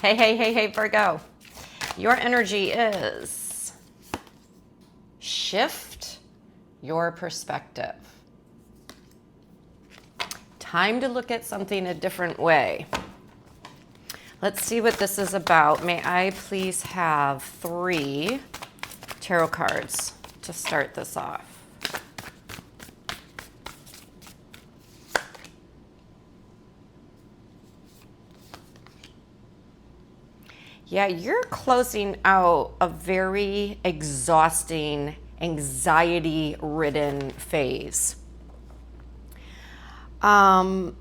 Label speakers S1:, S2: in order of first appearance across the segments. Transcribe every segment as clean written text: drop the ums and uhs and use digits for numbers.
S1: Hey, hey, hey, hey, Virgo. Your energy is shift your perspective. Time to look at something a different way. Let's see what this is about. May I please have 3 tarot cards to start this off? Yeah, you're closing out a very exhausting, anxiety-ridden phase. And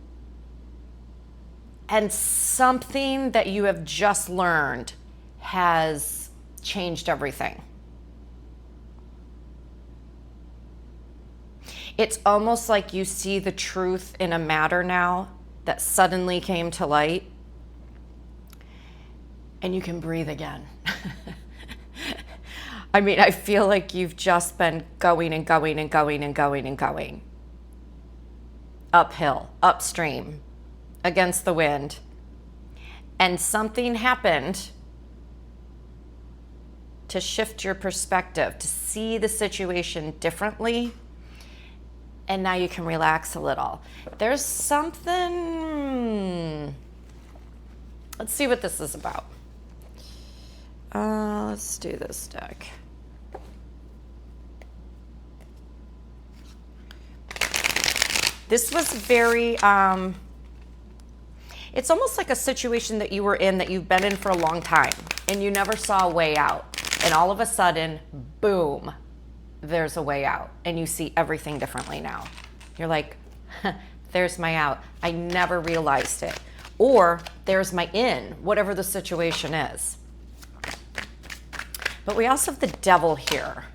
S1: something that you have just learned has changed everything. It's almost like you see the truth in a matter now that suddenly came to light. And you can breathe again. I mean, I feel like you've just been going and going and going and going and going. Uphill, upstream, against the wind. And something happened to shift your perspective, to see the situation differently. And now you can relax a little. There's something... Let's see what this is about. Let's do this deck. This was very, it's almost like a situation that you were in that you've been in for a long time and you never saw a way out. And all of a sudden, boom, there's a way out and you see everything differently now. You're like, there's my out. I never realized it. Or there's my in, whatever the situation is. But we also have the devil here.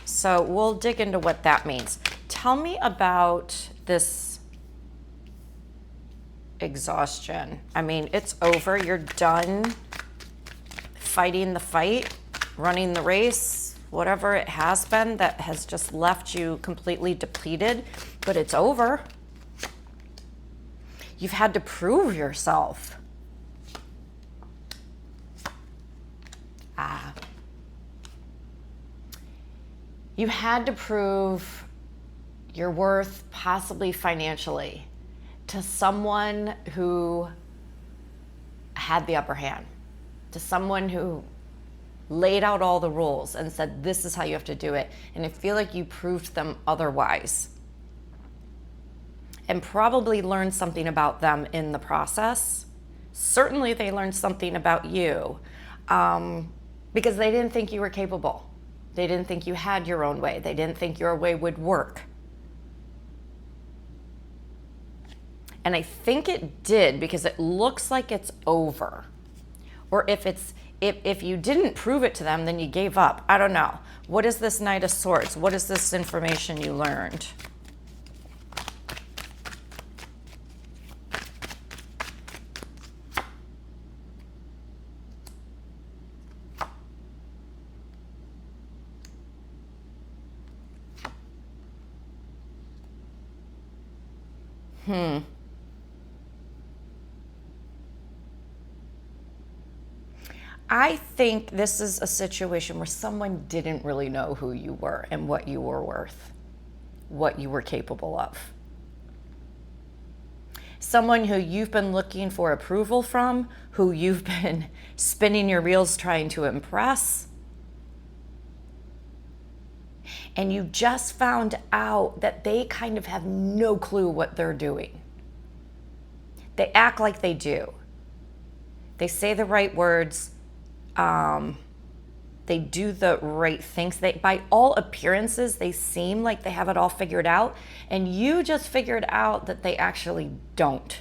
S1: So we'll dig into what that means. Tell me about this exhaustion. I mean, it's over. You're done fighting the fight, running the race, whatever it has been that has just left you completely depleted, but it's over. You've had to prove yourself. You had to prove your worth, possibly financially, to someone who had the upper hand, to someone who laid out all the rules and said, this is how you have to do it. And I feel like you proved them otherwise. And probably learned something about them in the process. Certainly they learned something about you. Because they didn't think you were capable. They didn't think you had your own way. They didn't think your way would work. And I think it did because it looks like it's over. Or if you didn't prove it to them, then you gave up. I don't know. What is this Knight of Swords? What is this information you learned? I think this is a situation where someone didn't really know who you were and what you were worth, what you were capable of. Someone who you've been looking for approval from, who you've been spinning your wheels trying to impress. And you just found out that they kind of have no clue what they're doing. They act like they do. They say the right words. They do the right things. By all appearances, they seem like they have it all figured out. And you just figured out that they actually don't.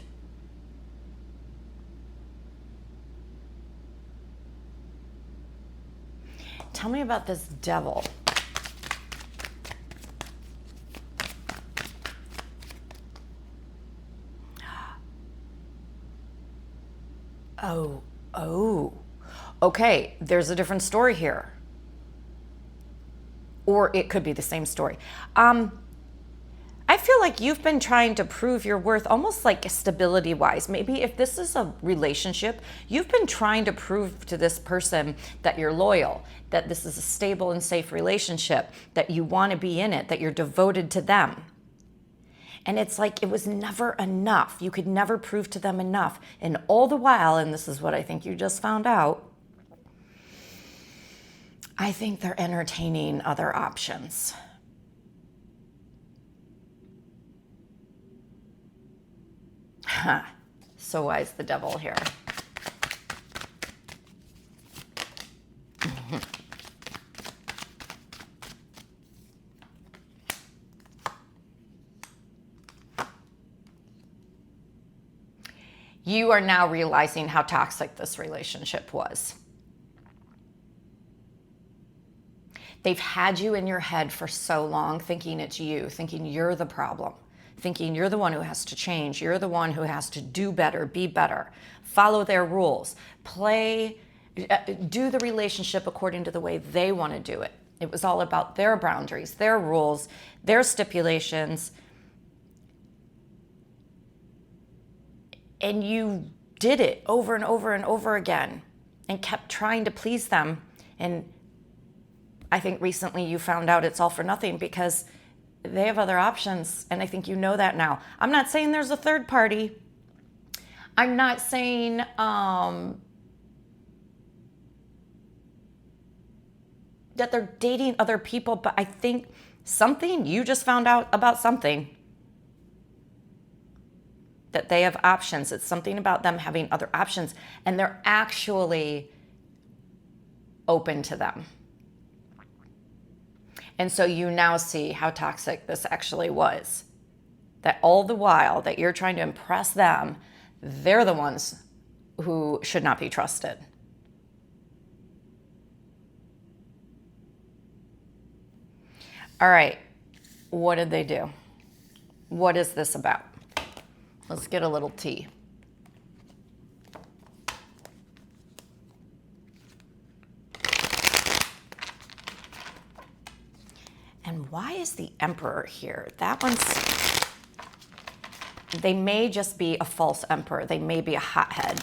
S1: Tell me about this devil. Oh. Okay, there's a different story here. Or it could be the same story. I feel like you've been trying to prove your worth almost like stability wise. Maybe if this is a relationship, you've been trying to prove to this person that you're loyal, that this is a stable and safe relationship, that you want to be in it, that you're devoted to them. And it's like it was never enough. You could never prove to them enough. And all the while, and this is what I think you just found out, I think they're entertaining other options. So why is the devil here? You are now realizing how toxic this relationship was. They've had you in your head for so long, thinking it's you, thinking you're the problem, thinking you're the one who has to change, you're the one who has to do better, be better, follow their rules, do the relationship according to the way they want to do it. It was all about their boundaries, their rules, their stipulations. And you did it over and over and over again and kept trying to please them. And I think recently you found out it's all for nothing because they have other options. And I think you know that now. I'm not saying there's a third party. I'm not saying that they're dating other people, but I think you just found out about something. That they have options. It's something about them having other options, and they're actually open to them. And so you now see how toxic this actually was. That all the while that you're trying to impress them, they're the ones who should not be trusted. All right, what did they do? What is this about? Let's get a little tea. And why is the Emperor here? They may just be a false emperor. They may be a hothead.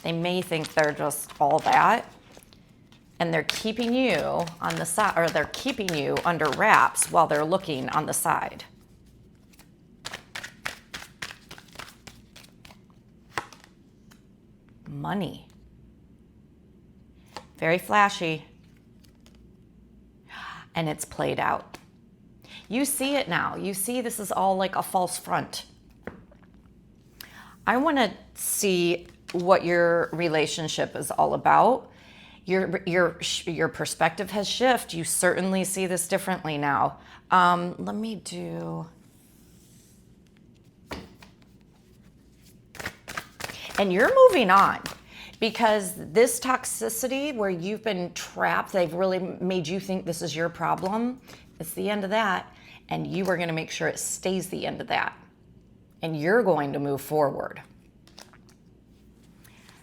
S1: They may think they're just all that. And they're keeping you on the side, or they're keeping you under wraps while they're looking on the side. Money. Very flashy. And it's played out. You see it now. You see this is all like a false front. I want to see what your relationship is all about. Your perspective has shifted. You certainly see this differently now. Let me do... And you're moving on because this toxicity where you've been trapped, they've really made you think this is your problem. It's the end of that. And you are going to make sure it stays the end of that. And you're going to move forward.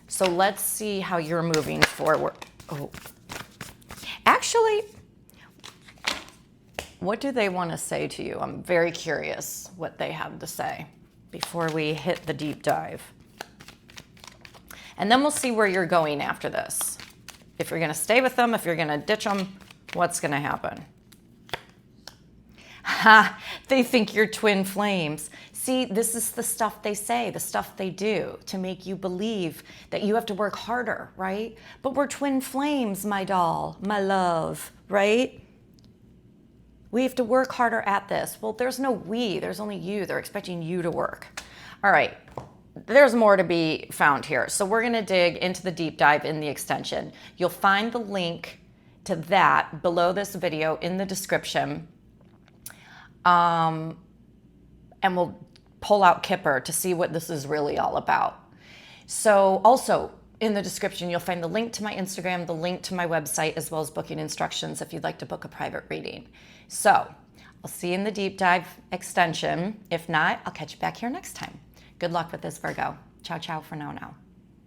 S1: So let's see how you're moving forward. Oh, actually, what do they want to say to you? I'm very curious what they have to say before we hit the deep dive. And then we'll see where you're going after this. If you're going to stay with them, if you're going to ditch them, what's going to happen? Ha! They think you're twin flames. See, this is the stuff they say, the stuff they do to make you believe that you have to work harder, right? But we're twin flames, my doll, my love, right? We have to work harder at this. Well, there's no we, there's only you. They're expecting you to work. All right. There's more to be found here. So we're going to dig into the deep dive in the extension. You'll find the link to that below this video in the description. And we'll pull out Kipper to see what this is really all about. So also in the description, you'll find the link to my Instagram, the link to my website, as well as booking instructions if you'd like to book a private reading. So I'll see you in the deep dive extension. If not, I'll catch you back here next time. Good luck with this, Virgo. Ciao, ciao for now.